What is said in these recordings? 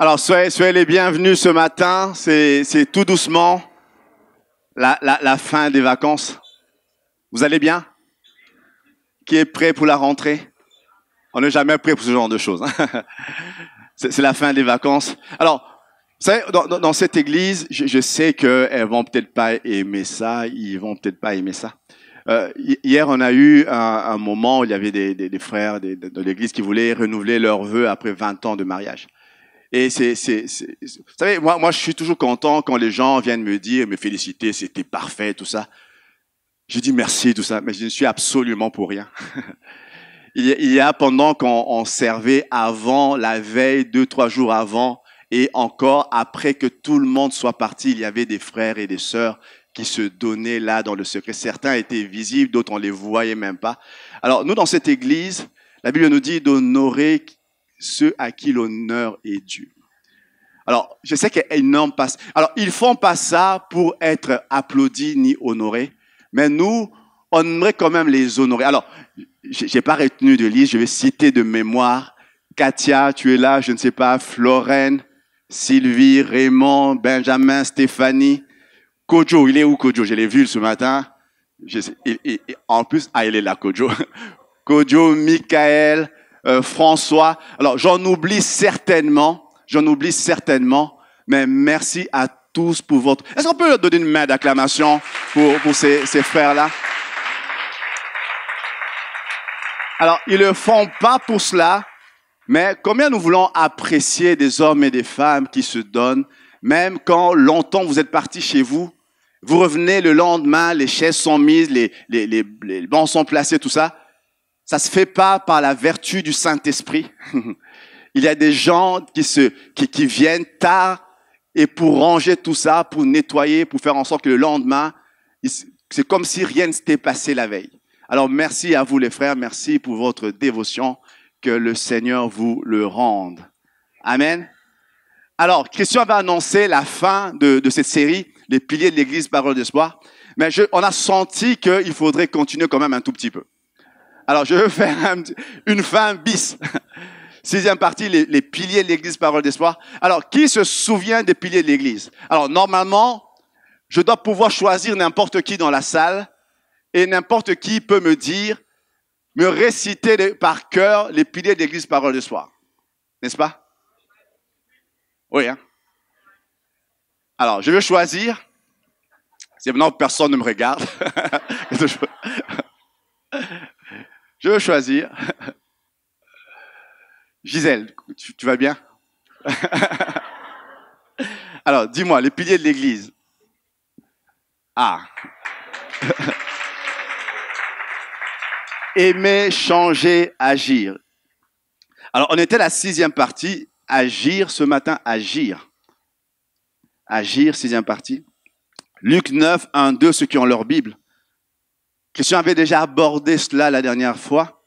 Alors, soyez les bienvenus ce matin. C'est tout doucement la fin des vacances. Vous allez bien? Qui est prêt pour la rentrée? On n'est jamais prêt pour ce genre de choses. C'est la fin des vacances. Alors, vous savez, dans cette église, je sais qu'elles vont peut-être pas aimer ça, ils vont peut-être pas aimer ça. Hier, on a eu un moment où il y avait des frères de l'église qui voulaient renouveler leurs vœux après 20 ans de mariage. Et vous savez, moi, je suis toujours content quand les gens viennent me dire, me féliciter, c'était parfait, tout ça. Je dis merci, tout ça, mais je ne suis absolument pour rien. Il y a pendant qu'on servait avant, la veille, 2-3 jours avant, et encore après que tout le monde soit parti, il y avait des frères et des sœurs qui se donnaient là dans le secret. Certains étaient visibles, d'autres on les voyait même pas. Alors nous, dans cette église, la Bible nous dit d'honorer ceux à qui l'honneur est dû. Alors, je sais qu'ils n'ont pas... Alors, ils font pas ça pour être applaudis ni honorés, mais nous, on aimerait quand même les honorer. Alors, j'ai pas retenu de liste, je vais citer de mémoire. Katia, tu es là, je ne sais pas, Florène, Sylvie, Raymond, Benjamin, Stéphanie, Kojo, il est où Kojo? Je l'ai vu ce matin. En plus, il est là, Kojo. Kojo, Michael, François. Alors, j'en oublie certainement, mais merci à tous pour votre... Est-ce qu'on peut leur donner une main d'acclamation pour ces frères-là? Alors, ils le font pas pour cela, mais combien nous voulons apprécier des hommes et des femmes qui se donnent, même quand longtemps vous êtes partis chez vous, vous revenez le lendemain, les chaises sont mises, les bancs sont placés, tout ça. Ça se fait pas par la vertu du Saint-Esprit. Il y a des gens qui viennent tard et pour ranger tout ça, pour nettoyer, pour faire en sorte que le lendemain, c'est comme si rien ne s'était passé la veille. Alors merci à vous les frères, merci pour votre dévotion, que le Seigneur vous le rende. Amen. Alors, Christian va annoncer la fin de cette série, les piliers de l'Église Parole d'Espoir, mais on a senti qu'il faudrait continuer quand même un tout petit peu. Alors, je veux faire une fin bis. 6e partie, les piliers de l'Église Parole d'Espoir. Alors, qui se souvient des piliers de l'Église? Alors, normalement, je dois pouvoir choisir n'importe qui dans la salle et n'importe qui peut me réciter par cœur les piliers de l'Église Parole d'Espoir. N'est-ce pas? Oui, hein? Alors, je vais choisir. C'est maintenant personne ne me regarde. Je veux choisir. Gisèle, tu vas bien? Alors, dis-moi, les piliers de l'Église. Ah. Aimer, changer, agir. Alors, on était à la 6e partie. Agir, ce matin, agir. Agir, 6e partie. Luc 9, 1, 2, ceux qui ont leur Bible. Christian avait déjà abordé cela la dernière fois.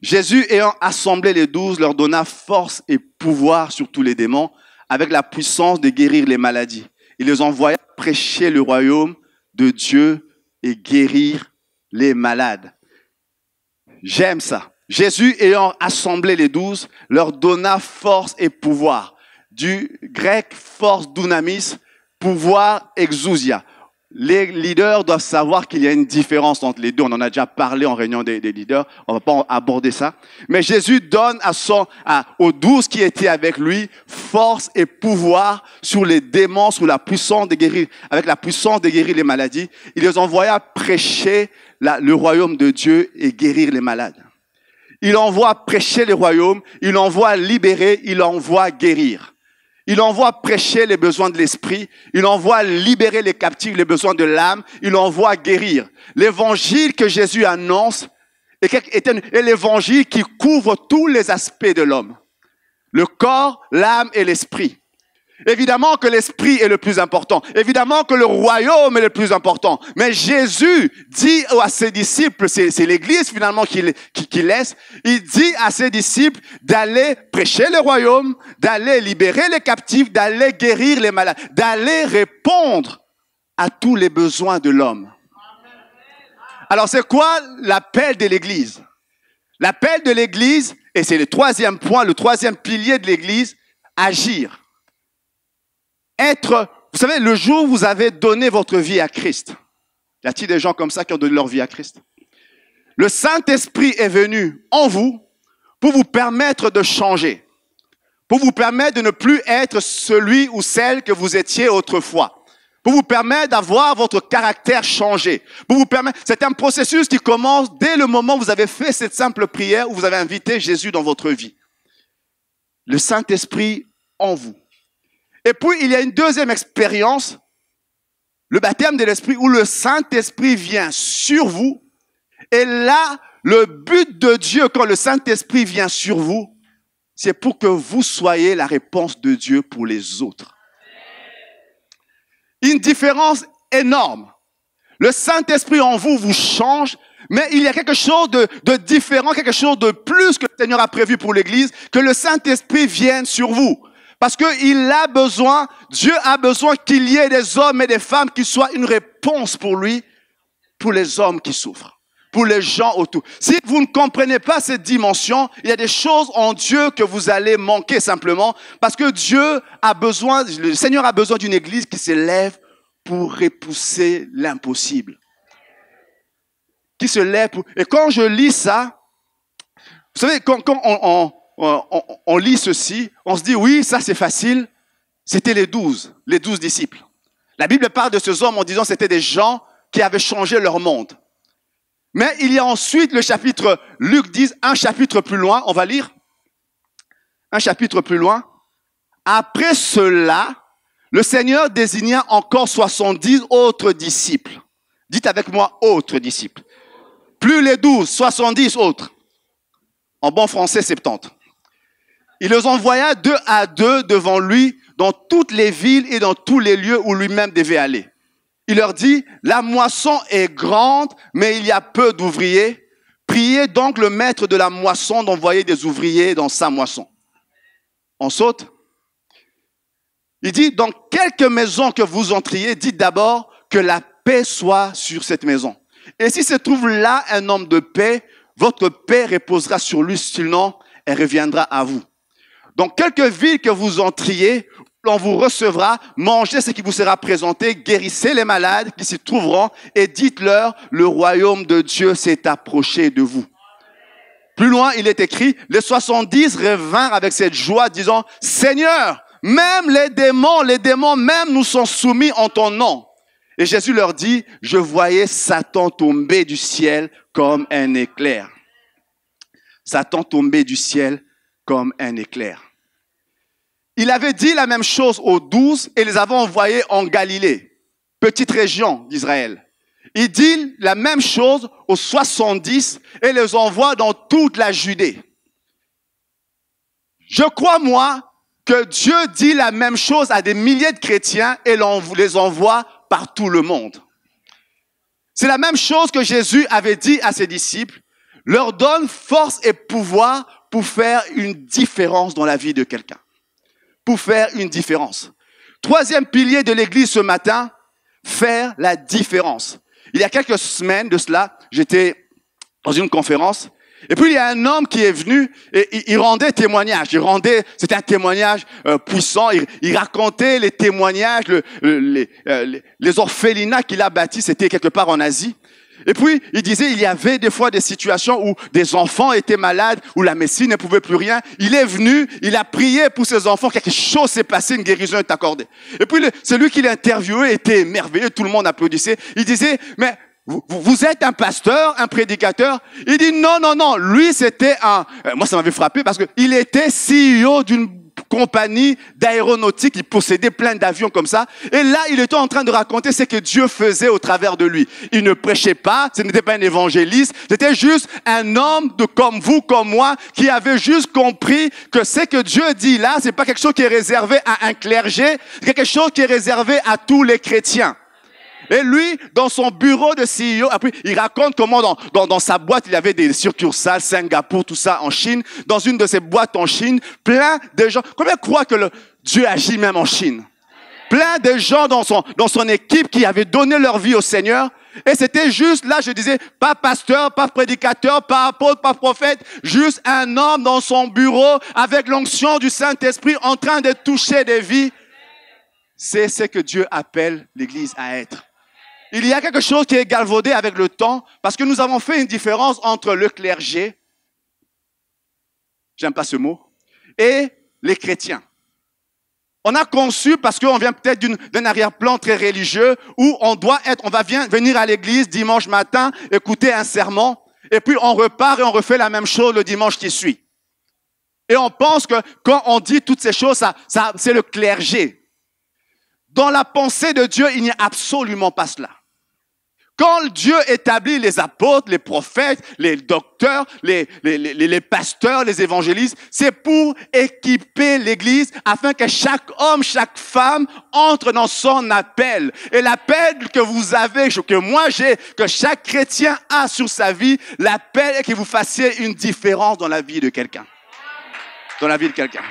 Jésus, ayant assemblé les 12, leur donna force et pouvoir sur tous les démons, avec la puissance de guérir les maladies. Il les envoya prêcher le royaume de Dieu et guérir les malades. J'aime ça. Jésus, ayant assemblé les 12, leur donna force et pouvoir. Du grec, force, dunamis, pouvoir, exousia. Les leaders doivent savoir qu'il y a une différence entre les deux. On en a déjà parlé en réunion des leaders. On va pas aborder ça. Mais Jésus donne aux 12 qui étaient avec lui force et pouvoir sur les démons, sur la puissance de guérir, avec la puissance de guérir les maladies. Il les envoya prêcher le royaume de Dieu et guérir les malades. Il envoie prêcher le royaume, il envoie libérer, il envoie guérir. Il envoie prêcher les besoins de l'esprit, il envoie libérer les captifs, les besoins de l'âme, il envoie guérir. L'évangile que Jésus annonce est l'évangile qui couvre tous les aspects de l'homme. Le corps, l'âme et l'esprit. Évidemment que l'esprit est le plus important. Évidemment que le royaume est le plus important. Mais Jésus dit à ses disciples, c'est l'église finalement qui laisse, il dit à ses disciples d'aller prêcher le royaume, d'aller libérer les captifs, d'aller guérir les malades, d'aller répondre à tous les besoins de l'homme. Alors c'est quoi l'appel de l'église? L'appel de l'église, et c'est le 3e point, le 3e pilier de l'église, agir. Être, vous savez, le jour où vous avez donné votre vie à Christ, y a-t-il des gens comme ça qui ont donné leur vie à Christ? Le Saint-Esprit est venu en vous pour vous permettre de changer, pour vous permettre de ne plus être celui ou celle que vous étiez autrefois, pour vous permettre d'avoir votre caractère changé, pour vous permettre. C'est un processus qui commence dès le moment où vous avez fait cette simple prière, où vous avez invité Jésus dans votre vie. Le Saint-Esprit en vous. Et puis, il y a une deuxième expérience, le baptême de l'Esprit, où le Saint-Esprit vient sur vous. Et là, le but de Dieu, quand le Saint-Esprit vient sur vous, c'est pour que vous soyez la réponse de Dieu pour les autres. Une différence énorme. Le Saint-Esprit en vous vous change, mais il y a quelque chose de différent, quelque chose de plus que le Seigneur a prévu pour l'Église, que le Saint-Esprit vienne sur vous. Parce qu'il a besoin, Dieu a besoin qu'il y ait des hommes et des femmes qui soient une réponse pour lui, pour les hommes qui souffrent, pour les gens autour. Si vous ne comprenez pas cette dimension, il y a des choses en Dieu que vous allez manquer simplement, parce que Dieu a besoin, le Seigneur a besoin d'une église qui s'élève pour repousser l'impossible. Qui se lève pour... Et quand je lis ça, vous savez, quand on lit ceci, on se dit, oui, ça c'est facile. C'était les 12 disciples. La Bible parle de ces hommes en disant que c'était des gens qui avaient changé leur monde. Mais il y a ensuite le chapitre, Luc 10, un chapitre plus loin, on va lire. Un chapitre plus loin. Après cela, le Seigneur désigna encore 70 autres disciples. Dites avec moi, autres disciples. Plus les 12, 70 autres. En bon français, 70. Il les envoya 2 à 2 devant lui dans toutes les villes et dans tous les lieux où lui-même devait aller. Il leur dit, la moisson est grande, mais il y a peu d'ouvriers. Priez donc le maître de la moisson d'envoyer des ouvriers dans sa moisson. On saute. Il dit, dans quelque maison que vous entriez, dites d'abord que la paix soit sur cette maison. Et si se trouve là un homme de paix, votre paix reposera sur lui, sinon elle reviendra à vous. Dans quelque ville que vous entriez, on vous recevra, mangez ce qui vous sera présenté, guérissez les malades qui s'y trouveront et dites-leur, le royaume de Dieu s'est approché de vous. Plus loin, il est écrit, les 70 revinrent avec cette joie, disant, Seigneur, même les démons même nous sont soumis en ton nom. Et Jésus leur dit, je voyais Satan tomber du ciel comme un éclair. Satan tomber du ciel comme un éclair. Il avait dit la même chose aux 12 et les avait envoyés en Galilée, petite région d'Israël. Il dit la même chose aux 70 et les envoie dans toute la Judée. Je crois, moi, que Dieu dit la même chose à des milliers de chrétiens et les envoie par tout le monde. C'est la même chose que Jésus avait dit à ses disciples, leur donne force et pouvoir pour faire une différence dans la vie de quelqu'un. Pour faire une différence. Troisième pilier de l'église ce matin, faire la différence. Il y a quelques semaines de cela, j'étais dans une conférence et puis il y a un homme qui est venu et il rendait témoignage. C'était un témoignage puissant. Il racontait les témoignages, les orphelinats qu'il a bâtis. C'était quelque part en Asie. Et puis, il disait, il y avait des fois des situations où des enfants étaient malades, où la médecine ne pouvait plus rien. Il est venu, il a prié pour ses enfants, quelque chose s'est passé, une guérison est accordée. Et puis, celui qui l'a interviewé était émerveillé, tout le monde applaudissait. Il disait, mais vous êtes un pasteur, un prédicateur? Il dit, non, lui c'était moi ça m'avait frappé parce qu'il était CEO d'une compagnie d'aéronautique, il possédait plein d'avions comme ça. Et là, il était en train de raconter ce que Dieu faisait au travers de lui. Il ne prêchait pas, ce n'était pas un évangéliste, c'était juste un homme comme vous, comme moi, qui avait juste compris que ce que Dieu dit là, c'est pas quelque chose qui est réservé à un clergé, c'est quelque chose qui est réservé à tous les chrétiens. Et lui, dans son bureau de CEO, après, il raconte comment dans sa boîte, il y avait des succursales, Singapour, tout ça, en Chine. Dans une de ces boîtes en Chine, plein de gens. Combien croient que Dieu agit même en Chine? plein de gens dans son équipe qui avaient donné leur vie au Seigneur. Et c'était juste, là je disais, pas pasteur, pas prédicateur, pas apôtre, pas prophète, juste un homme dans son bureau avec l'onction du Saint-Esprit en train de toucher des vies. C'est ce que Dieu appelle l'Église à être. Il y a quelque chose qui est galvaudé avec le temps parce que nous avons fait une différence entre le clergé, j'aime pas ce mot, et les chrétiens. On a conçu, parce qu'on vient peut-être d'un arrière-plan très religieux, où on va venir à l'église dimanche matin, écouter un sermon, et puis on repart et on refait la même chose le dimanche qui suit. Et on pense que quand on dit toutes ces choses, ça, c'est le clergé. Dans la pensée de Dieu, il n'y a absolument pas cela. Quand Dieu établit les apôtres, les prophètes, les docteurs, les pasteurs, les évangélistes, c'est pour équiper l'Église afin que chaque homme, chaque femme entre dans son appel. Et l'appel que vous avez, que moi j'ai, que chaque chrétien a sur sa vie, l'appel est que vous fassiez une différence dans la vie de quelqu'un. Dans la vie de quelqu'un.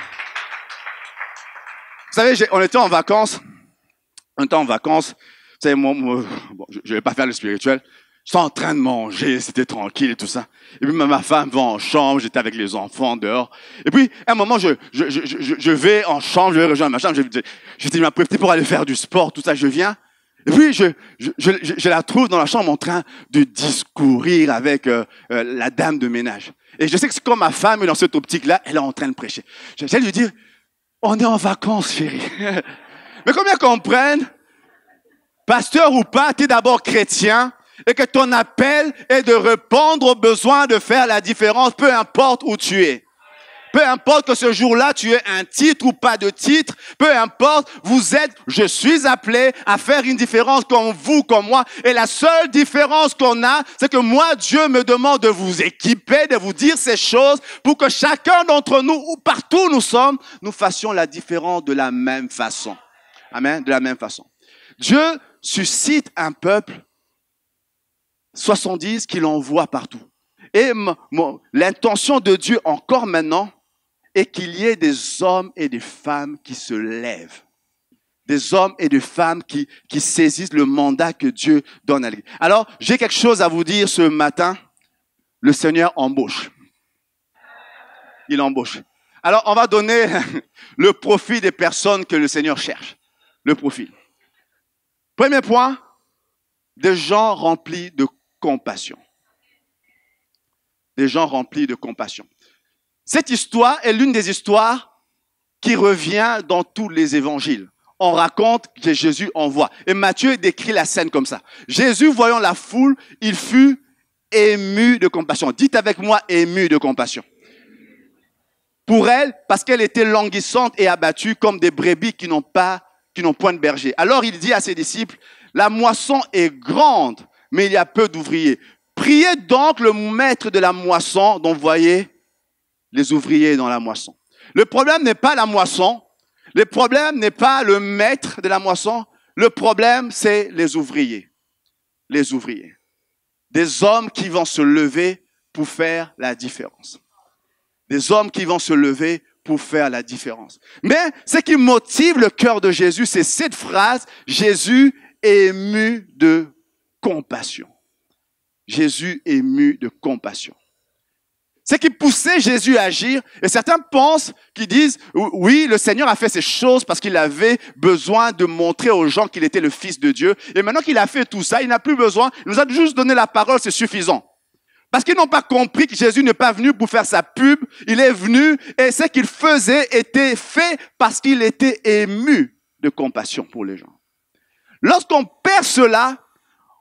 Vous savez, on était en vacances. Vous savez, bon, je ne vais pas faire le spirituel. J'étais en train de manger, c'était tranquille et tout ça. Et puis ma femme va en chambre, j'étais avec les enfants dehors. Et puis, à un moment, je vais en chambre, je vais rejoindre ma chambre. Je m'apprête pour aller faire du sport, tout ça, je viens. Et puis, je la trouve dans la chambre en train de discourir avec la dame de ménage. Et je sais que c'est comme ma femme est dans cette optique-là, elle est en train de prêcher. J'essaie de lui dire, on est en vacances, chérie. Mais combien comprennent, pasteur ou pas, tu es d'abord chrétien et que ton appel est de répondre aux besoins, de faire la différence, peu importe où tu es. Peu importe que ce jour-là, tu aies un titre ou pas de titre, peu importe, je suis appelé à faire une différence comme vous, comme moi. Et la seule différence qu'on a, c'est que moi, Dieu me demande de vous équiper, de vous dire ces choses pour que chacun d'entre nous, ou partout où nous sommes, nous fassions la différence de la même façon. Amen, de la même façon. Dieu suscite un peuple 70 qu'il envoie partout. Et l'intention de Dieu encore maintenant est qu'il y ait des hommes et des femmes qui se lèvent. Des hommes et des femmes qui saisissent le mandat que Dieu donne à l'Église. Alors, j'ai quelque chose à vous dire ce matin. Le Seigneur embauche. Il embauche. Alors, on va donner le profil des personnes que le Seigneur cherche. Le profil. Premier point, des gens remplis de compassion. Des gens remplis de compassion. Cette histoire est l'une des histoires qui revient dans tous les évangiles. On raconte que Jésus envoie. Et Matthieu décrit la scène comme ça. Jésus, voyant la foule, il fut ému de compassion. Dites avec moi, ému de compassion. Pour elle, parce qu'elle était languissante et abattue comme des brebis qui n'ont point de berger. Alors il dit à ses disciples, la moisson est grande, mais il y a peu d'ouvriers. Priez donc le maître de la moisson d'envoyer les ouvriers dans la moisson. Le problème n'est pas la moisson, le problème n'est pas le maître de la moisson, le problème c'est les ouvriers. Les ouvriers. Des hommes qui vont se lever pour faire la différence. Des hommes qui vont se lever pour faire la différence. Mais ce qui motive le cœur de Jésus, c'est cette phrase, Jésus ému de compassion. Jésus ému de compassion. Ce qui poussait Jésus à agir, et certains pensent, qu'ils disent, oui, le Seigneur a fait ces choses parce qu'il avait besoin de montrer aux gens qu'il était le Fils de Dieu. Et maintenant qu'il a fait tout ça, il n'a plus besoin, il nous a juste donné la parole, c'est suffisant. Parce qu'ils n'ont pas compris que Jésus n'est pas venu pour faire sa pub, il est venu et ce qu'il faisait était fait parce qu'il était ému de compassion pour les gens. Lorsqu'on perd cela,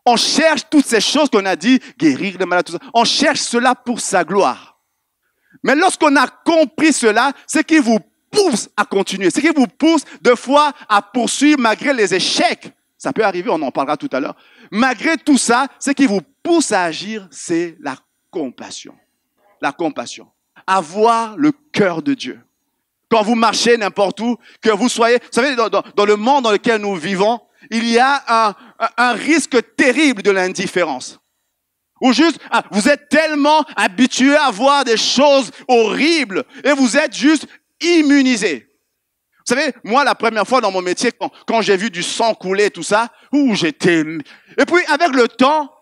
on cherche toutes ces choses qu'on a dit, guérir les malades, tout ça, on cherche cela pour sa gloire. Mais lorsqu'on a compris cela, c'est qui vous pousse à continuer, c'est qui vous pousse de fois à poursuivre malgré les échecs. Ça peut arriver, on en parlera tout à l'heure. Malgré tout ça, ce qui vous pousse à agir, c'est la compassion. La compassion. Avoir le cœur de Dieu. Quand vous marchez n'importe où, que vous soyez... Vous savez, dans le monde dans lequel nous vivons, il y a un risque terrible de l'indifférence. Ou juste, vous êtes tellement habitué à voir des choses horribles et vous êtes juste immunisé. Vous savez, moi, la première fois dans mon métier, quand j'ai vu du sang couler, tout ça, j'étais... Et puis, avec le temps,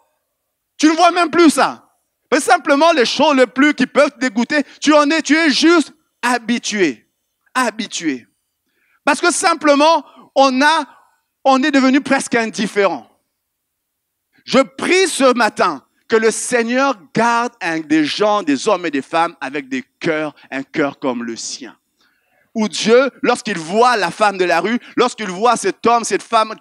tu ne vois même plus ça. Mais simplement, les choses les plus qui peuvent te dégoûter, tu es juste habitué. Habitué. Parce que simplement, on est devenu presque indifférent. Je prie ce matin que le Seigneur garde des hommes et des femmes avec un cœur comme le sien. Où Dieu, lorsqu'il voit la femme de la rue, lorsqu'il voit cet homme, cette femme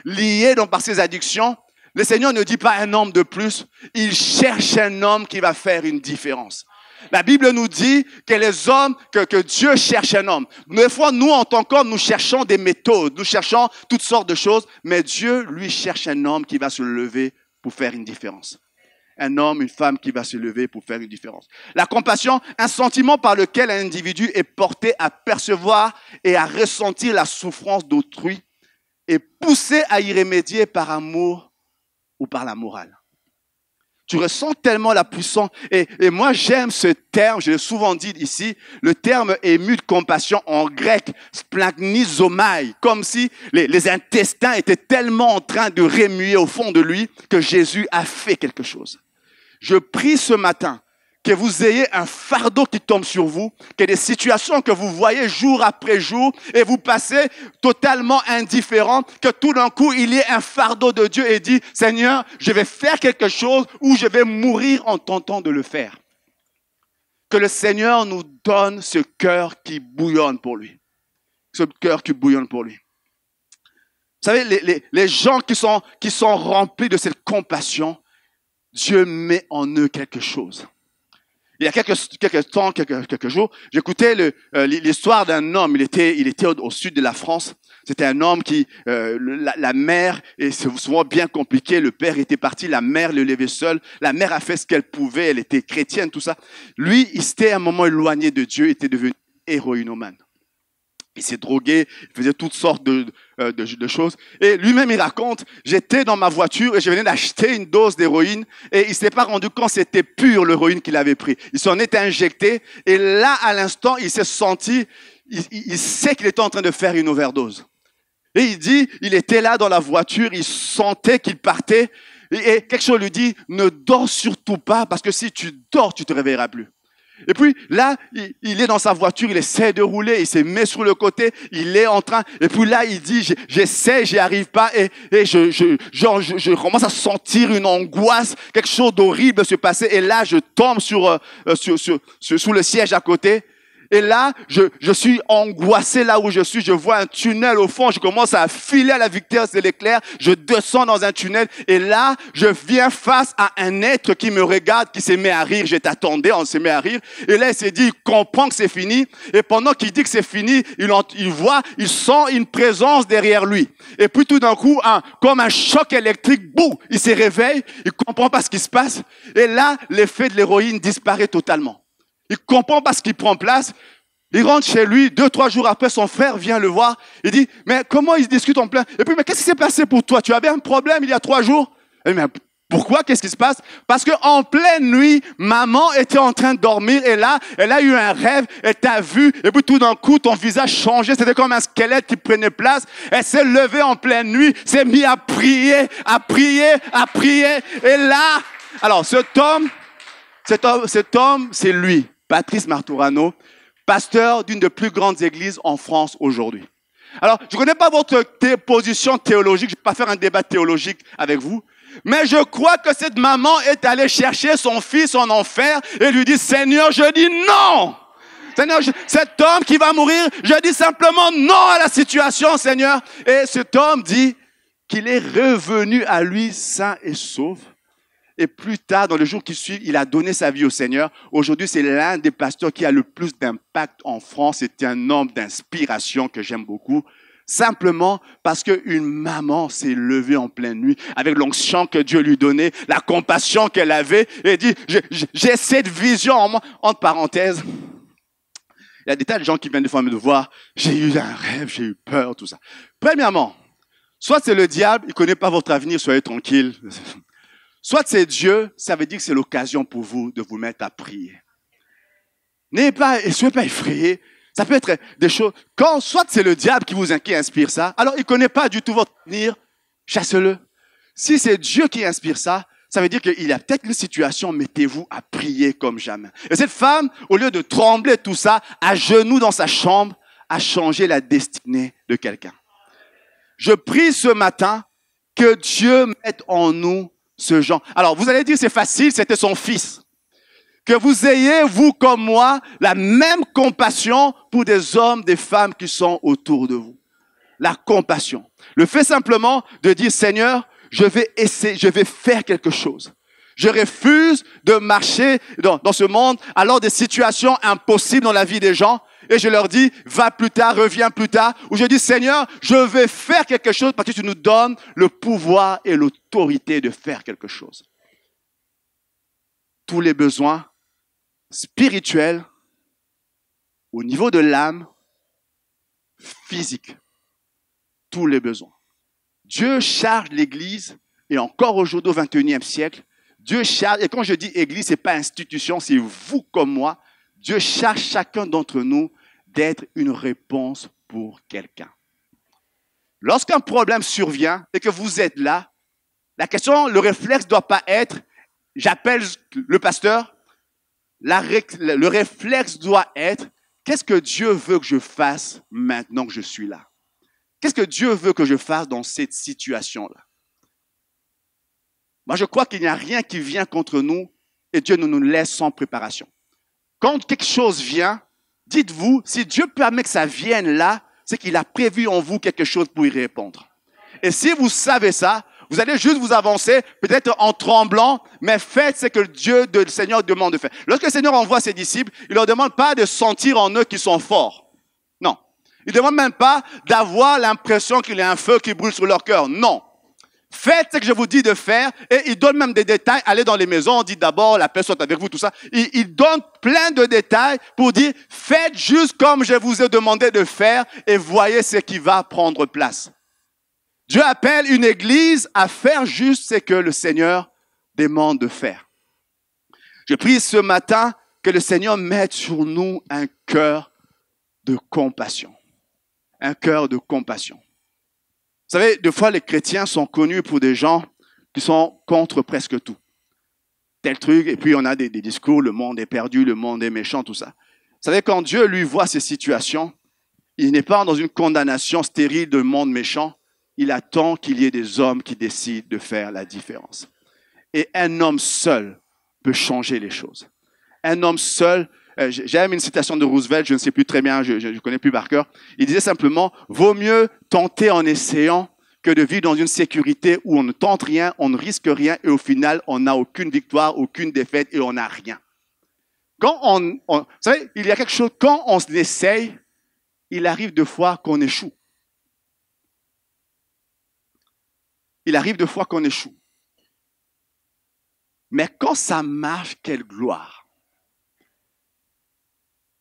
liée par ses addictions, le Seigneur ne dit pas un homme de plus, il cherche un homme qui va faire une différence. La Bible nous dit que les hommes, que Dieu cherche un homme. Des fois, nous, en tant qu'hommes, nous cherchons des méthodes, nous cherchons toutes sortes de choses, mais Dieu, lui, cherche un homme qui va se lever pour faire une différence. Un homme, une femme qui va se lever pour faire une différence. La compassion, un sentiment par lequel un individu est porté à percevoir et à ressentir la souffrance d'autrui et poussé à y remédier par amour ou par la morale. Tu ressens tellement la puissance. Et moi, j'aime ce terme, je l'ai souvent dit ici, le terme ému de compassion en grec, splagnizomai, comme si les intestins étaient tellement en train de remuer au fond de lui que Jésus a fait quelque chose. Je prie ce matin que vous ayez un fardeau qui tombe sur vous, que des situations que vous voyez jour après jour et vous passez totalement indifférent, que tout d'un coup, il y ait un fardeau de Dieu et dit, Seigneur, je vais faire quelque chose ou je vais mourir en tentant de le faire. Que le Seigneur nous donne ce cœur qui bouillonne pour lui. Ce cœur qui bouillonne pour lui. Vous savez, les gens qui sont remplis de cette compassion, Dieu met en eux quelque chose. Il y a quelques jours, j'écoutais l'histoire d'un homme. Il était au sud de la France. C'était un homme qui, la mère, et c'est souvent bien compliqué, le père était parti, la mère le levait seule. La mère a fait ce qu'elle pouvait, elle était chrétienne, tout ça. Lui, il s'était à un moment éloigné de Dieu, il était devenu héroïnomane. Il s'est drogué, il faisait toutes sortes de choses. Et lui-même, il raconte, j'étais dans ma voiture et je venais d'acheter une dose d'héroïne et il ne s'est pas rendu compte que c'était pur l'héroïne qu'il avait pris. Il s'en était injecté et là, à l'instant, il s'est senti, il sait qu'il était en train de faire une overdose. Et il dit, il était là dans la voiture, il sentait qu'il partait et quelque chose lui dit, ne dors surtout pas parce que si tu dors, tu ne te réveilleras plus. Et puis là, il est dans sa voiture, il essaie de rouler, il se met sur le côté, il est en train, et puis là, il dit, j'essaie, j'y arrive pas, et je commence à sentir une angoisse, quelque chose d'horrible se passer, et là, je tombe sur le siège à côté, et là, je suis angoissé là où je suis, je vois un tunnel au fond, je commence à filer à la vitesse de l'éclair, je descends dans un tunnel, et là, je viens face à un être qui me regarde, qui se met à rire, je t'attendais, on se met à rire, et là, il s'est dit, il comprend que c'est fini, et pendant qu'il dit que c'est fini, il sent une présence derrière lui, et puis tout d'un coup, comme un choc électrique, boum, il se réveille, il comprend pas ce qui se passe, et là, l'effet de l'héroïne disparaît totalement. Il comprend pas ce qui prend place. Il rentre chez lui, 2-3 jours après, son frère vient le voir. Il dit, mais comment ils discutent en plein? Et puis, mais qu'est-ce qui s'est passé pour toi? Tu avais un problème il y a 3 jours? Et mais pourquoi? Qu'est-ce qui se passe? Parce que en pleine nuit, maman était en train de dormir et là, elle a eu un rêve, elle t'a vu et puis tout d'un coup, ton visage changeait. C'était comme un squelette qui prenait place. Elle s'est levée en pleine nuit, s'est mise à prier, à prier, à prier. Et là, alors cet homme, c'est lui. Patrice Marturano, pasteur d'une des plus grandes églises en France aujourd'hui. Alors, je ne connais pas votre position théologique, je ne vais pas faire un débat théologique avec vous, mais je crois que cette maman est allée chercher son fils en enfer et lui dit, Seigneur, je dis non. Seigneur, cet homme qui va mourir, je dis simplement non à la situation, Seigneur. Et cet homme dit qu'il est revenu à lui sain et sauf. Et plus tard, dans les jours qui suivent, il a donné sa vie au Seigneur. Aujourd'hui, c'est l'un des pasteurs qui a le plus d'impact en France. C'est un homme d'inspiration que j'aime beaucoup. Simplement parce qu'une maman s'est levée en pleine nuit avec l'onction que Dieu lui donnait, la compassion qu'elle avait, et dit, j'ai cette vision en moi. Entre parenthèses, il y a des tas de gens qui viennent des fois me voir, j'ai eu un rêve, j'ai eu peur, tout ça. Premièrement, soit c'est le diable, il ne connaît pas votre avenir, soyez tranquille. Soit c'est Dieu, ça veut dire que c'est l'occasion pour vous de vous mettre à prier. Soyez pas effrayés. Ça peut être des choses. Quand soit c'est le diable qui inspire ça, alors il ne connaît pas du tout votre avenir, chasse-le. Si c'est Dieu qui inspire ça, ça veut dire qu'il y a peut-être une situation, mettez-vous à prier comme jamais. Et cette femme, au lieu de trembler tout ça, à genoux dans sa chambre, a changé la destinée de quelqu'un. Je prie ce matin que Dieu mette en nous ce genre. Alors, vous allez dire, c'est facile, c'était son fils. Que vous ayez, vous comme moi, la même compassion pour des hommes, des femmes qui sont autour de vous. La compassion. Le fait simplement de dire, Seigneur, je vais essayer, je vais faire quelque chose. Je refuse de marcher dans ce monde alors des situations impossibles dans la vie des gens. Et je leur dis, va plus tard, reviens plus tard. Ou je dis, Seigneur, je vais faire quelque chose parce que tu nous donnes le pouvoir et l'autorité de faire quelque chose. Tous les besoins spirituels, au niveau de l'âme, physique. Tous les besoins. Dieu charge l'Église, et encore aujourd'hui au XXIe siècle, Dieu charge, et quand je dis Église, ce n'est pas institution, c'est vous comme moi, Dieu charge chacun d'entre nous d'être une réponse pour quelqu'un. Lorsqu'un problème survient et que vous êtes là, la question, le réflexe ne doit pas être « j'appelle le pasteur ». Le réflexe doit être « qu'est-ce que Dieu veut que je fasse maintenant que je suis là ?» Qu'est-ce que Dieu veut que je fasse dans cette situation-là? Moi, je crois qu'il n'y a rien qui vient contre nous et Dieu ne nous laisse sans préparation. Quand quelque chose vient, dites-vous, si Dieu permet que ça vienne là, c'est qu'il a prévu en vous quelque chose pour y répondre. Et si vous savez ça, vous allez juste vous avancer, peut-être en tremblant, mais faites ce que le Seigneur demande de faire. Lorsque le Seigneur envoie ses disciples, il ne leur demande pas de sentir en eux qu'ils sont forts. Non. Il ne demande même pas d'avoir l'impression qu'il y a un feu qui brûle sur leur cœur. Non. Faites ce que je vous dis de faire et il donne même des détails. Allez dans les maisons, on dit d'abord la paix soit avec vous, tout ça. Il donne plein de détails pour dire faites juste comme je vous ai demandé de faire et voyez ce qui va prendre place. Dieu appelle une église à faire juste ce que le Seigneur demande de faire. Je prie ce matin que le Seigneur mette sur nous un cœur de compassion. Un cœur de compassion. Vous savez, des fois, les chrétiens sont connus pour des gens qui sont contre presque tout. Tel truc, et puis on a des discours, le monde est perdu, le monde est méchant, tout ça. Vous savez, quand Dieu, lui, voit ces situations, il n'est pas dans une condamnation stérile de monde méchant, il attend qu'il y ait des hommes qui décident de faire la différence. Et un homme seul peut changer les choses. Un homme seul, j'aime une citation de Roosevelt, je ne sais plus très bien, je ne connais plus par cœur. Il disait simplement, vaut mieux tenter en essayant que de vivre dans une sécurité où on ne tente rien, on ne risque rien et au final, on n'a aucune victoire, aucune défaite et on n'a rien. Quand vous savez, il y a quelque chose, quand on l'essaye, il arrive des fois qu'on échoue. Il arrive des fois qu'on échoue. Mais quand ça marche, quelle gloire!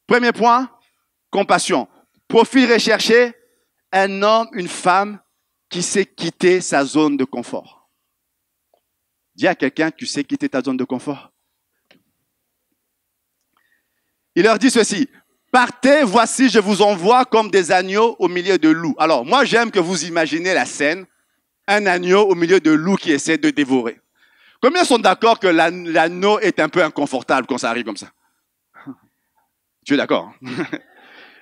Premier point, compassion. Profil recherché, un homme, une femme qui sait quitter sa zone de confort. Dis à quelqu'un, tu sais quitter ta zone de confort. Il leur dit ceci, partez, voici, je vous envoie comme des agneaux au milieu de loups. Alors, moi, j'aime que vous imaginez la scène, un agneau au milieu de loups qui essaie de dévorer. Combien sont d'accord que l'agneau est un peu inconfortable quand ça arrive comme ça? Tu es d'accord?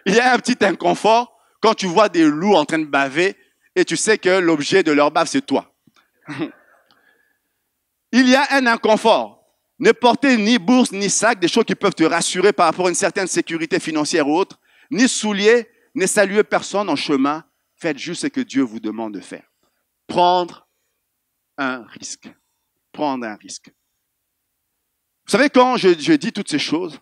Il y a un petit inconfort quand tu vois des loups en train de baver et tu sais que l'objet de leur bave, c'est toi. Il y a un inconfort. Ne portez ni bourse, ni sac, des choses qui peuvent te rassurer par rapport à une certaine sécurité financière ou autre, ni souliers, ne saluez personne en chemin. Faites juste ce que Dieu vous demande de faire. Prendre un risque. Prendre un risque. Vous savez, quand je dis toutes ces choses,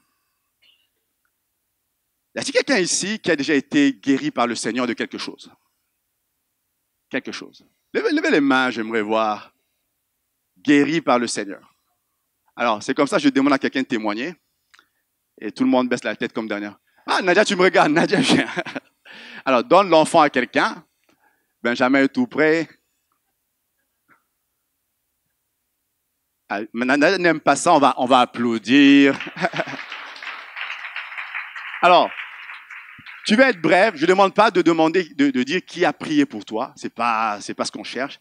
y a-t-il quelqu'un ici qui a déjà été guéri par le Seigneur de quelque chose? Quelque chose. Levez les mains, j'aimerais voir. Guéri par le Seigneur. Alors, c'est comme ça, je demande à quelqu'un de témoigner. Et tout le monde baisse la tête comme dernière. Ah, Nadia, tu me regardes. Nadia, viens. Alors, donne l'enfant à quelqu'un. Benjamin est tout près. Nadia n'aime pas ça, on va applaudir. Alors, Tu vas être bref. Je ne demande pas de demander, de dire qui a prié pour toi. C'est pas ce qu'on cherche.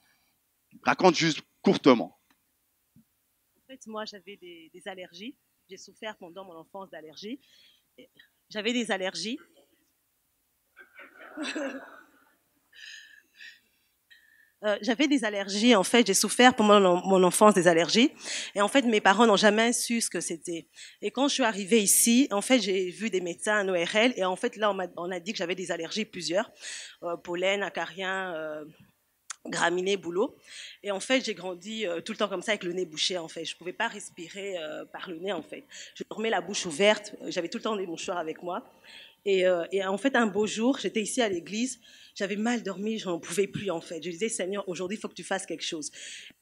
Raconte juste courtement. En fait, moi, j'avais des allergies. J'ai souffert pendant mon enfance d'allergies. J'avais des allergies. J'avais des allergies, en fait, j'ai souffert pendant mon enfance des allergies. Et en fait, mes parents n'ont jamais su ce que c'était. Et quand je suis arrivée ici, en fait, j'ai vu des médecins, un ORL, et en fait, là, on a dit que j'avais des allergies plusieurs, pollen, acariens, graminées, bouleaux. Et en fait, j'ai grandi tout le temps comme ça avec le nez bouché, en fait. Je pouvais pas respirer par le nez, en fait. Je dormais la bouche ouverte, j'avais tout le temps des mouchoirs avec moi. Et en fait, un beau jour, j'étais ici à l'église, j'avais mal dormi, je n'en pouvais plus en fait. Je disais, Seigneur, aujourd'hui, il faut que tu fasses quelque chose.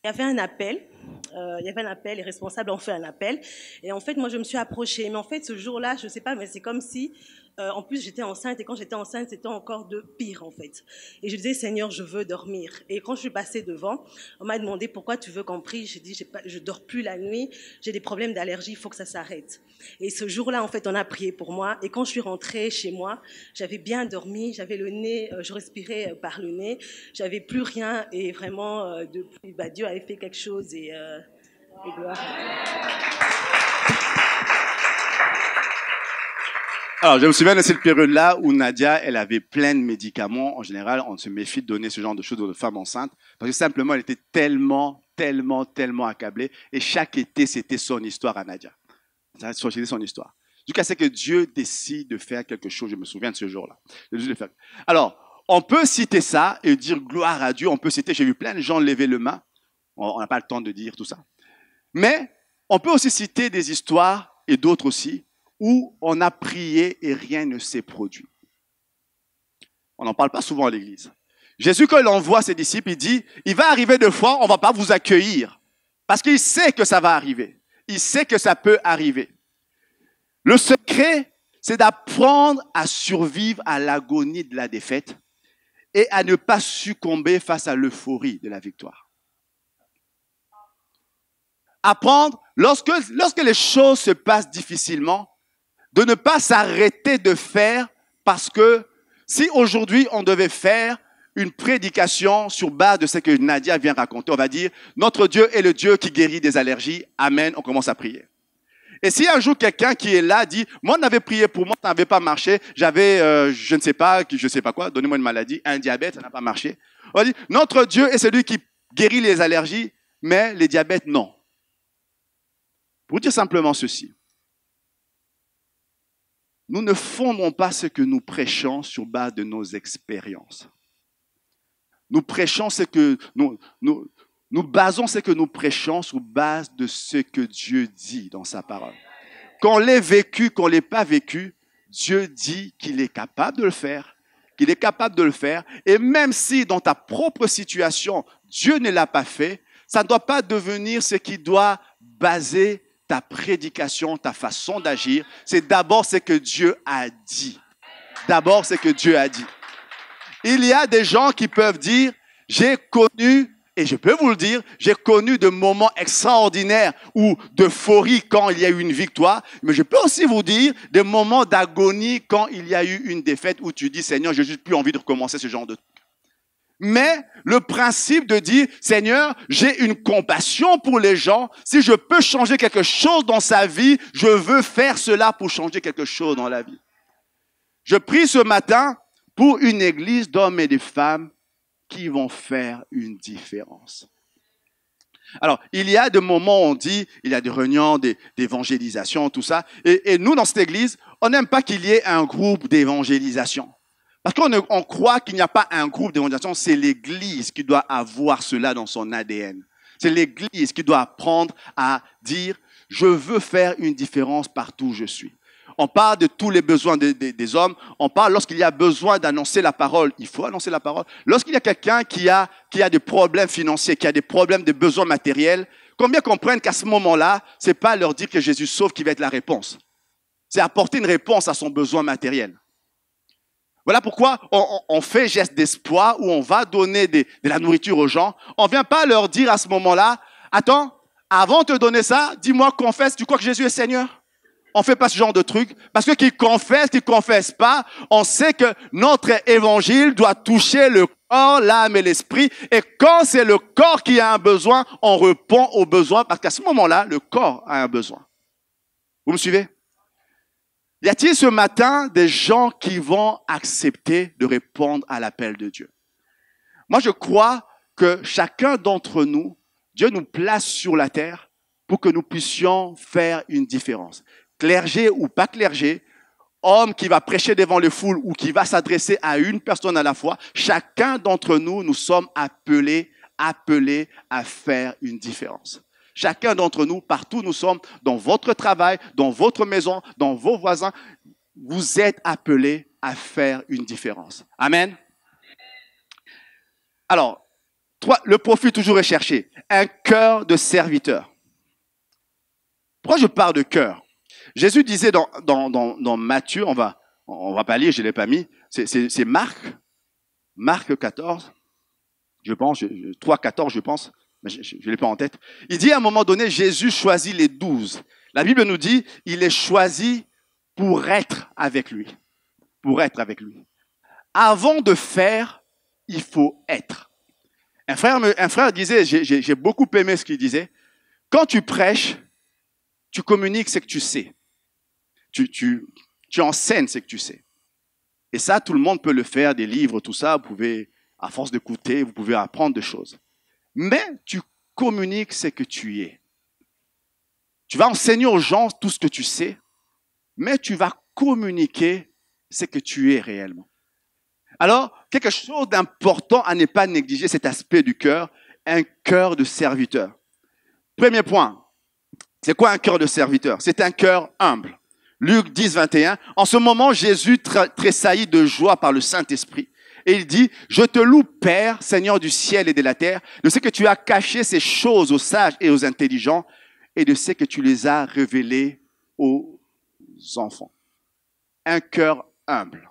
Il y avait un appel, les responsables ont fait un appel. Et en fait, moi, je me suis approchée. Mais en fait, ce jour-là, je ne sais pas, mais c'est comme si, en plus, j'étais enceinte. Et quand j'étais enceinte, c'était encore de pire en fait. Et je disais, Seigneur, je veux dormir. Et quand je suis passée devant, on m'a demandé pourquoi tu veux qu'on prie. J'ai dit, je dors plus la nuit, j'ai des problèmes d'allergie, il faut que ça s'arrête. Et ce jour-là, en fait, on a prié pour moi. Et quand je suis rentrée chez moi, j'avais bien dormi, j'avais le nez, je respirais par le nez, j'avais plus rien. Et vraiment, depuis, Dieu avait fait quelque chose et gloire. Alors, je me souviens de cette période-là où Nadia, elle avait plein de médicaments. En général, on se méfie de donner ce genre de choses aux femmes enceintes parce que simplement, elle était tellement accablée. Et chaque été, c'était son histoire à Nadia. C'était son histoire. Jusqu'à ce que Dieu décide de faire quelque chose. Je me souviens de ce jour-là. Alors, on peut citer ça et dire gloire à Dieu. On peut citer, j'ai vu plein de gens lever le main. On n'a pas le temps de dire tout ça. Mais on peut aussi citer des histoires et d'autres aussi où on a prié et rien ne s'est produit. On n'en parle pas souvent à l'église. Jésus, quand il envoie ses disciples, il dit, il va arriver des fois, on ne va pas vous accueillir. Parce qu'il sait que ça va arriver. Il sait que ça peut arriver. Le secret, c'est d'apprendre à survivre à l'agonie de la défaite et à ne pas succomber face à l'euphorie de la victoire. Apprendre, lorsque les choses se passent difficilement, de ne pas s'arrêter de faire parce que si aujourd'hui on devait faire une prédication sur base de ce que Nadia vient raconter, on va dire, notre Dieu est le Dieu qui guérit des allergies, amen, on commence à prier. Et si un jour quelqu'un qui est là dit, moi on avait prié pour moi, ça n'avait pas marché, j'avais, je ne sais pas quoi, donnez-moi une maladie, un diabète, ça n'a pas marché. On dit, notre Dieu est celui qui guérit les allergies, mais les diabètes, non. Pour dire simplement ceci, nous ne fondons pas ce que nous prêchons sur base de nos expériences. Nous prêchons ce que nous basons ce que nous prêchons sur base de ce que Dieu dit dans sa parole. Qu'on l'ait vécu, qu'on l'ait pas vécu, Dieu dit qu'il est capable de le faire, qu'il est capable de le faire. Et même si dans ta propre situation, Dieu ne l'a pas fait, ça ne doit pas devenir ce qui doit baser ta prédication, ta façon d'agir. C'est d'abord ce que Dieu a dit. D'abord ce que Dieu a dit. Il y a des gens qui peuvent dire, j'ai connu, et je peux vous le dire, j'ai connu de moments extraordinaires ou d'euphorie quand il y a eu une victoire, mais je peux aussi vous dire des moments d'agonie quand il y a eu une défaite où tu dis, Seigneur, j'ai juste plus envie de recommencer ce genre de truc. Mais le principe de dire, Seigneur, j'ai une compassion pour les gens. Si je peux changer quelque chose dans sa vie, je veux faire cela pour changer quelque chose dans la vie. Je prie ce matin pour une église d'hommes et de femmes qui vont faire une différence. Alors, il y a des moments où on dit, il y a des réunions d'évangélisation, tout ça. Et nous, dans cette église, on n'aime pas qu'il y ait un groupe d'évangélisation. Parce qu'on croit qu'il n'y a pas un groupe d'évangélisation, c'est l'Église qui doit avoir cela dans son ADN. C'est l'Église qui doit apprendre à dire, je veux faire une différence partout où je suis. On parle de tous les besoins des hommes. On parle lorsqu'il y a besoin d'annoncer la parole, il faut annoncer la parole. Lorsqu'il y a quelqu'un qui a des problèmes financiers, qui a des problèmes de besoins matériels, combien comprennent qu'à ce moment-là, c'est pas leur dire que Jésus sauve qui va être la réponse. C'est apporter une réponse à son besoin matériel. Voilà pourquoi on fait geste d'espoir où on va donner de la nourriture aux gens. On ne vient pas leur dire à ce moment-là, attends, avant de te donner ça, dis-moi, confesse, tu crois que Jésus est Seigneur? On ne fait pas ce genre de truc. Parce que qui confesse pas, on sait que notre évangile doit toucher le corps, l'âme et l'esprit. Et quand c'est le corps qui a un besoin, on répond au besoin parce qu'à ce moment-là, le corps a un besoin. Vous me suivez? Y a-t-il ce matin des gens qui vont accepter de répondre à l'appel de Dieu? Moi, je crois que chacun d'entre nous, Dieu nous place sur la terre pour que nous puissions faire une différence. Clergé ou pas clergé, homme qui va prêcher devant les foules ou qui va s'adresser à une personne à la fois, chacun d'entre nous, nous sommes appelés à faire une différence. Chacun d'entre nous, partout nous sommes, dans votre travail, dans votre maison, dans vos voisins, vous êtes appelés à faire une différence. Amen. Alors, le profit toujours recherché, un cœur de serviteur. Pourquoi je parle de cœur? Jésus disait dans Matthieu, on va pas lire, je ne l'ai pas mis, c'est Marc 14, je pense, 3,14 je pense, mais je ne l'ai pas en tête. Il dit à un moment donné, Jésus choisit les 12. La Bible nous dit, il est choisi pour être avec lui. Pour être avec lui. Avant de faire, il faut être. Un frère disait, j'ai beaucoup aimé ce qu'il disait, quand tu prêches, tu communiques ce que tu sais. Tu enseignes ce que tu sais. Et ça, tout le monde peut le faire, des livres, tout ça, vous pouvez, à force d'écouter, vous pouvez apprendre des choses. Mais tu communiques ce que tu es. Tu vas enseigner aux gens tout ce que tu sais, mais tu vas communiquer ce que tu es réellement. Alors, quelque chose d'important à ne pas négliger, cet aspect du cœur, un cœur de serviteur. Premier point, c'est quoi un cœur de serviteur? C'est un cœur humble. Luc 10, 21. En ce moment, Jésus tressaillit de joie par le Saint-Esprit. Et il dit, je te loue, Père, Seigneur du ciel et de la terre, de ce que tu as caché ces choses aux sages et aux intelligents, et de ce que tu les as révélées aux enfants. Un cœur humble.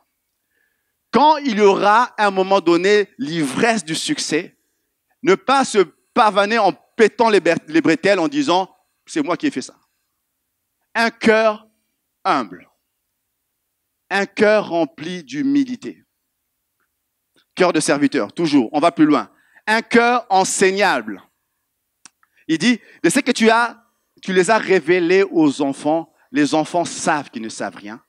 Quand il y aura, à un moment donné, l'ivresse du succès, ne pas se pavaner en pétant les bretelles en disant, c'est moi qui ai fait ça. Un cœur humble. Un cœur rempli d'humilité. Cœur de serviteur, toujours, on va plus loin. Un cœur enseignable. Il dit, de ce que tu les as révélés aux enfants, les enfants savent qu'ils ne savent rien.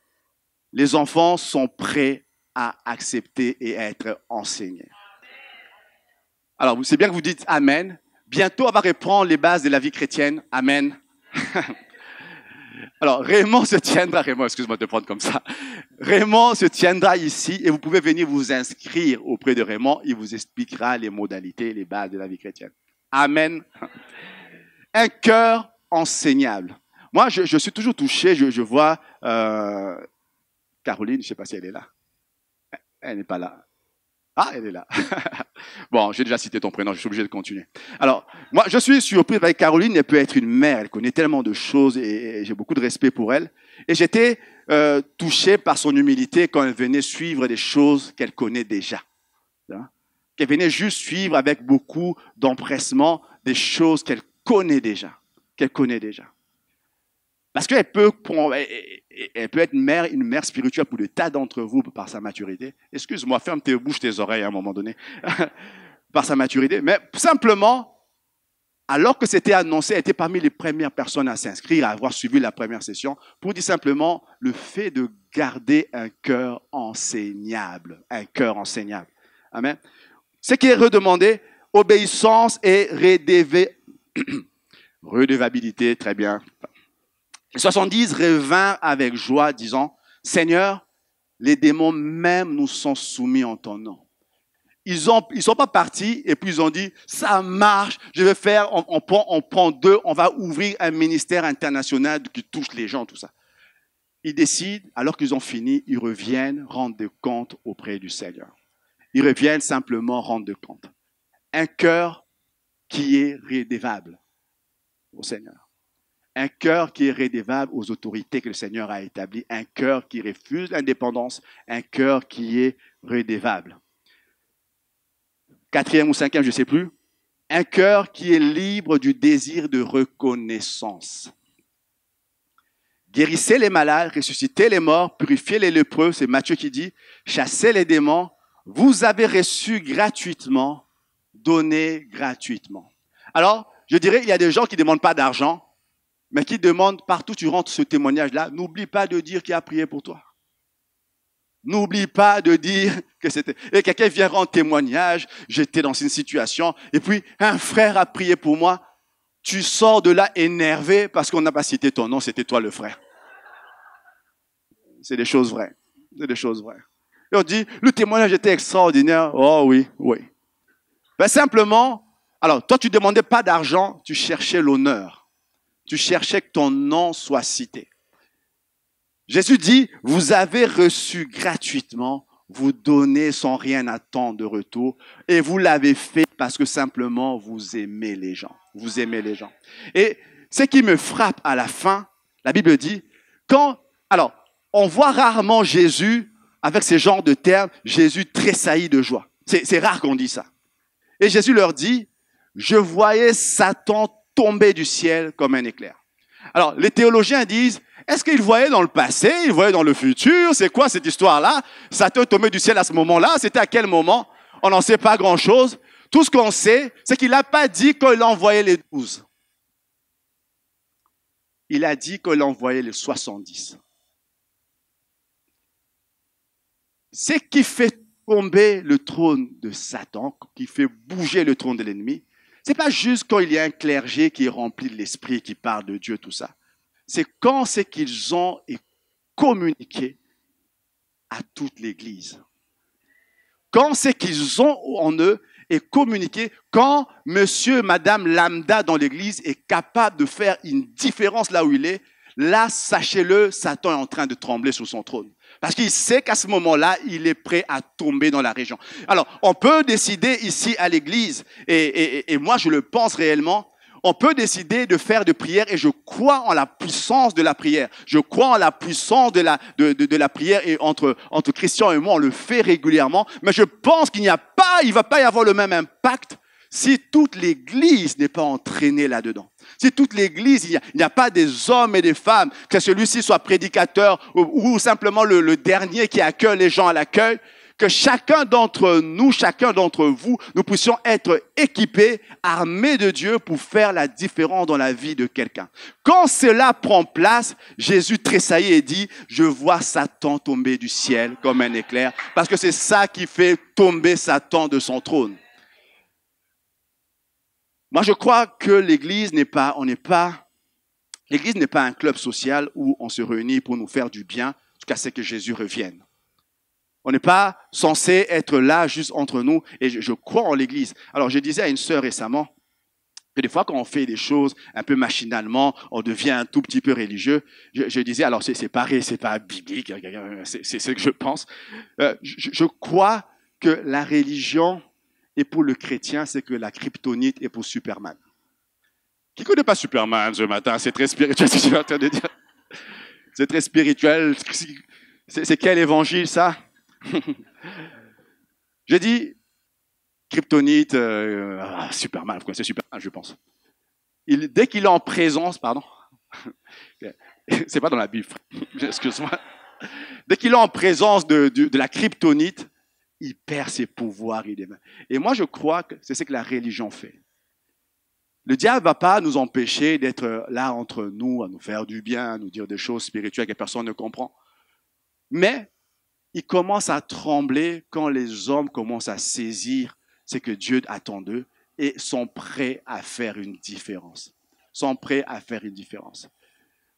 Les enfants sont prêts à accepter et à être enseignés. Alors, c'est bien que vous dites Amen. Bientôt, on va reprendre les bases de la vie chrétienne. Amen. Alors, Raymond se tiendra, excuse-moi de te prendre comme ça. Raymond se tiendra ici et vous pouvez venir vous inscrire auprès de Raymond. Il vous expliquera les modalités, les bases de la vie chrétienne. Amen. Un cœur enseignable. Moi, je suis toujours touché, je vois Caroline, je ne sais pas si elle est là. Elle n'est pas là. Ah, elle est là. Bon, j'ai déjà cité ton prénom, je suis obligé de continuer. Alors, moi, je suis surpris avec Caroline, elle peut être une mère, elle connaît tellement de choses et j'ai beaucoup de respect pour elle. Et j'étais touché par son humilité quand elle venait suivre des choses qu'elle connaît déjà. Qu'elle venait juste suivre avec beaucoup d'empressement des choses qu'elle connaît déjà. Parce qu'elle peut être une mère spirituelle pour des tas d'entre vous par sa maturité. Excuse-moi, ferme tes bouches, tes oreilles à un moment donné. Par sa maturité. Mais simplement, alors que c'était annoncé, elle était parmi les premières personnes à s'inscrire, à avoir suivi la première session, pour dire simplement le fait de garder un cœur enseignable. Un cœur enseignable. Amen. Ce qui est redemandé, obéissance et redevabilité, très bien. Les 70 revinrent avec joie, disant, Seigneur, les démons même nous sont soumis en ton nom. Ils sont pas partis et puis ils ont dit, ça marche, je vais faire, on prend deux, on va ouvrir un ministère international qui touche les gens, tout ça. Ils décident, alors qu'ils ont fini, ils reviennent rendre des comptes auprès du Seigneur. Ils reviennent simplement rendre des comptes. Un cœur qui est rédévable au Seigneur. Un cœur qui est rédévable aux autorités que le Seigneur a établies. Un cœur qui refuse l'indépendance. Un cœur qui est rédévable. 4e ou 5e, je ne sais plus. Un cœur qui est libre du désir de reconnaissance. Guérissez les malades, ressuscitez les morts, purifiez les lépreux. C'est Matthieu qui dit, chassez les démons. Vous avez reçu gratuitement, donnez gratuitement. Alors, je dirais, il y a des gens qui ne demandent pas d'argent, mais qui demandent partout tu rentres ce témoignage-là, n'oublie pas de dire qui a prié pour toi. N'oublie pas de dire que c'était... Et quelqu'un vient rendre témoignage, j'étais dans une situation, et puis un frère a prié pour moi. Tu sors de là énervé parce qu'on n'a pas cité ton nom, c'était toi le frère. C'est des choses vraies. C'est des choses vraies. Et on dit, le témoignage était extraordinaire. Oh oui, oui. Ben simplement, alors toi tu ne demandais pas d'argent, tu cherchais l'honneur. Tu cherchais que ton nom soit cité. Jésus dit, vous avez reçu gratuitement, vous donnez sans rien attendre de retour, et vous l'avez fait parce que simplement vous aimez les gens. Vous aimez les gens. Et ce qui me frappe à la fin, la Bible dit, alors, on voit rarement Jésus, avec ces genres de termes, Jésus tressaillit de joie. C'est rare qu'on dise ça. Et Jésus leur dit, je voyais Satan tomber du ciel comme un éclair. Alors, les théologiens disent, est-ce qu'il voyait dans le passé, il voyait dans le futur? C'est quoi cette histoire-là? Satan est tombé du ciel à ce moment-là. C'était à quel moment? On n'en sait pas grand-chose. Tout ce qu'on sait, c'est qu'il n'a pas dit qu'il envoyait les 12. Il a dit qu'il envoyait les 70. Ce qui fait tomber le trône de Satan, qui fait bouger le trône de l'ennemi, ce n'est pas juste quand il y a un clergé qui est rempli de l'esprit, qui parle de Dieu, tout ça. C'est quand c'est qu'ils ont communiqué à toute l'Église. Quand c'est qu'ils ont en eux et communiqué, quand monsieur, madame lambda dans l'Église est capable de faire une différence là où il est, là, sachez-le, Satan est en train de trembler sur son trône. Parce qu'il sait qu'à ce moment-là, il est prêt à tomber dans la région. Alors, on peut décider ici à l'Église, et moi je le pense réellement, on peut décider de faire de prière et je crois en la puissance de la prière. Je crois en la puissance de la prière et entre Christian et moi, on le fait régulièrement. Mais je pense il ne va pas y avoir le même impact si toute l'Église n'est pas entraînée là-dedans. Si toute l'Église, il n'y a pas des hommes et des femmes, que celui-ci soit prédicateur ou simplement le dernier qui accueille les gens à l'accueil, que chacun d'entre nous, chacun d'entre vous, nous puissions être équipés, armés de Dieu pour faire la différence dans la vie de quelqu'un. Quand cela prend place, Jésus tressaillit et dit, je vois Satan tomber du ciel comme un éclair, parce que c'est ça qui fait tomber Satan de son trône. Moi, je crois que l'Église n'est pas un club social où on se réunit pour nous faire du bien jusqu'à ce que Jésus revienne. On n'est pas censé être là juste entre nous et je crois en l'Église. Alors, je disais à une sœur récemment que des fois, quand on fait des choses un peu machinalement, on devient un tout petit peu religieux. Je disais, alors c'est pas biblique, c'est ce que je pense. Je crois que la religion et pour le chrétien, c'est que la kryptonite est pour Superman. Qui ne connaît pas Superman ce matin? C'est très spirituel, ce que je suis en train de dire. C'est très spirituel. C'est quel évangile, ça? Je dis, kryptonite, Superman, vous connaissez Superman, je pense. Dès qu'il est en présence, pardon, c'est pas dans la Bible, excuse-moi. Dès qu'il est en présence de la kryptonite, il perd ses pouvoirs. Et moi, je crois que c'est ce que la religion fait. Le diable ne va pas nous empêcher d'être là entre nous, à nous faire du bien, à nous dire des choses spirituelles que personne ne comprend. Mais il commence à trembler quand les hommes commencent à saisir ce que Dieu attend d'eux et sont prêts à faire une différence. Sont prêts à faire une différence.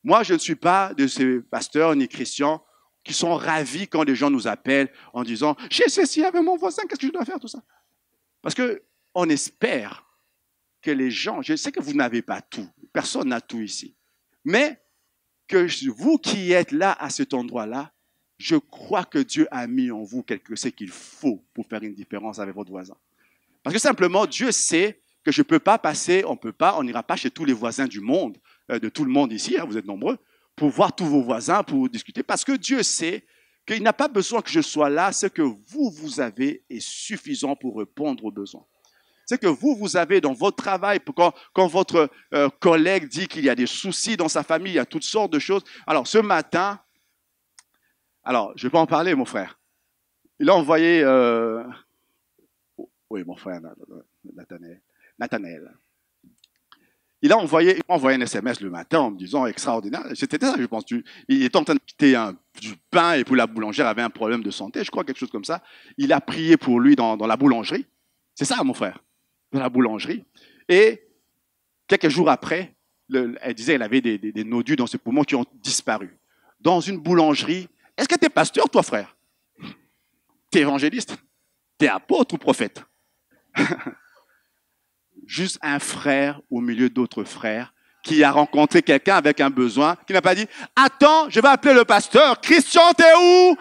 Moi, je ne suis pas de ces pasteurs ni chrétiens qui sont ravis quand les gens nous appellent en disant « J'ai ceci avec mon voisin, qu'est-ce que je dois faire ?» tout ça. Parce qu'on espère que les gens, je sais que vous n'avez pas tout, personne n'a tout ici, mais que vous qui êtes là à cet endroit-là, je crois que Dieu a mis en vous ce qu'il faut pour faire une différence avec votre voisin. Parce que simplement, Dieu sait que je ne peux pas passer, on n'ira pas chez tous les voisins du monde, de tout le monde ici, hein, vous êtes nombreux, pour voir tous vos voisins, pour discuter, parce que Dieu sait qu'il n'a pas besoin que je sois là, ce que vous avez est suffisant pour répondre aux besoins. C'est que vous avez dans votre travail, quand votre collègue dit qu'il y a des soucis dans sa famille, il y a toutes sortes de choses. Alors, ce matin, alors, je vais pas en parler, mon frère. Il a envoyé, oui, mon frère, Nathanaël. Il m'a envoyé un SMS le matin en me disant extraordinaire. C'était ça, je pense. Il était en train de quitter du pain et puis la boulangère avait un problème de santé, je crois, quelque chose comme ça. Il a prié pour lui dans la boulangerie. C'est ça, mon frère, dans la boulangerie. Et quelques jours après, elle disait qu'elle avait des nodules dans ses poumons qui ont disparu. Dans une boulangerie. Est-ce que tu es pasteur, toi, frère? Tu es évangéliste? Tu es apôtre ou prophète? Juste un frère au milieu d'autres frères qui a rencontré quelqu'un avec un besoin, qui n'a pas dit « Attends, je vais appeler le pasteur. Christian, t'es où ?»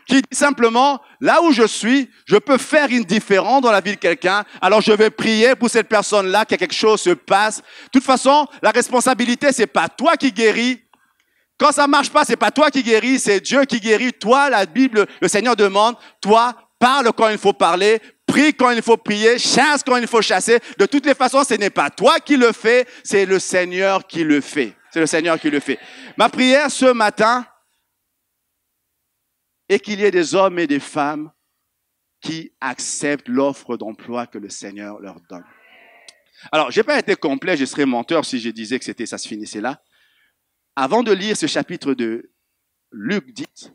Qui dit simplement « Là où je suis, je peux faire une différence dans la vie de quelqu'un. Alors je vais prier pour cette personne-là, que quelque chose se passe. De toute façon, la responsabilité, c'est pas toi qui guéris. Quand ça marche pas, c'est pas toi qui guéris, c'est Dieu qui guérit. Toi, la Bible, le Seigneur demande, toi, parle quand il faut parler, prie quand il faut prier, chasse quand il faut chasser. De toutes les façons, ce n'est pas toi qui le fais, c'est le Seigneur qui le fait. C'est le Seigneur qui le fait. Ma prière ce matin est qu'il y ait des hommes et des femmes qui acceptent l'offre d'emploi que le Seigneur leur donne. Alors, j'ai pas été complet, je serais menteur si je disais que ça se finissait là. Avant de lire ce chapitre de Luc 10,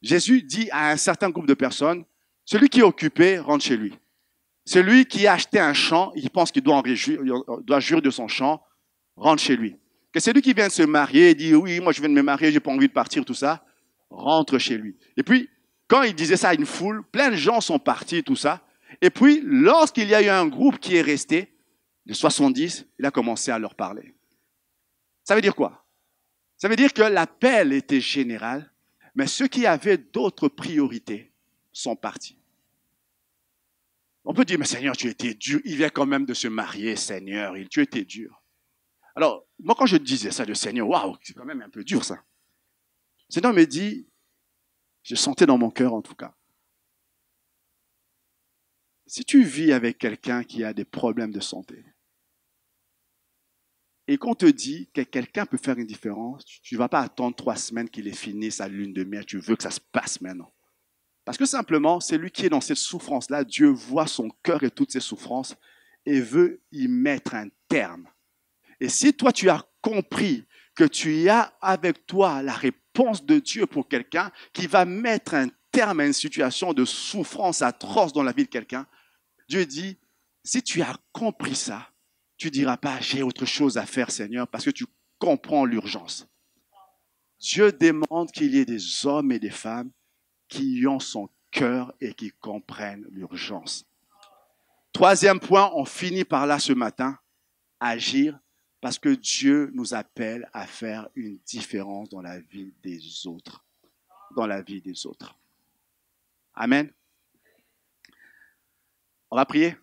Jésus dit à un certain groupe de personnes, celui qui est occupé rentre chez lui. Celui qui a acheté un champ, il pense qu'il doit en réjouir, doit jouir de son champ, rentre chez lui. Que celui qui vient de se marier et dit, oui, moi je viens de me marier, j'ai pas envie de partir, tout ça, rentre chez lui. Et puis, quand il disait ça à une foule, plein de gens sont partis, tout ça. Et puis, lorsqu'il y a eu un groupe qui est resté, de 70, il a commencé à leur parler. Ça veut dire quoi? Ça veut dire que l'appel était général, mais ceux qui avaient d'autres priorités sont partis. On peut dire, mais Seigneur, tu étais dur. Il vient quand même de se marier, Seigneur. Tu étais dur. Alors, moi, quand je disais ça, le Seigneur, waouh, c'est quand même un peu dur, ça. Le Seigneur me dit, je sentais dans mon cœur, en tout cas. Si tu vis avec quelqu'un qui a des problèmes de santé, et qu'on te dit que quelqu'un peut faire une différence, tu ne vas pas attendre 3 semaines qu'il ait fini sa lune de miel, tu veux que ça se passe maintenant. Parce que simplement, c'est lui qui est dans cette souffrance-là, Dieu voit son cœur et toutes ses souffrances et veut y mettre un terme. Et si toi, tu as compris que tu as avec toi la réponse de Dieu pour quelqu'un qui va mettre un terme à une situation de souffrance atroce dans la vie de quelqu'un, Dieu dit, si tu as compris ça, tu ne diras pas, j'ai autre chose à faire, Seigneur, parce que tu comprends l'urgence. Dieu demande qu'il y ait des hommes et des femmes qui ont son cœur et qui comprennent l'urgence. 3e point, on finit par là ce matin, agir, parce que Dieu nous appelle à faire une différence dans la vie des autres. Dans la vie des autres. Amen. On va prier.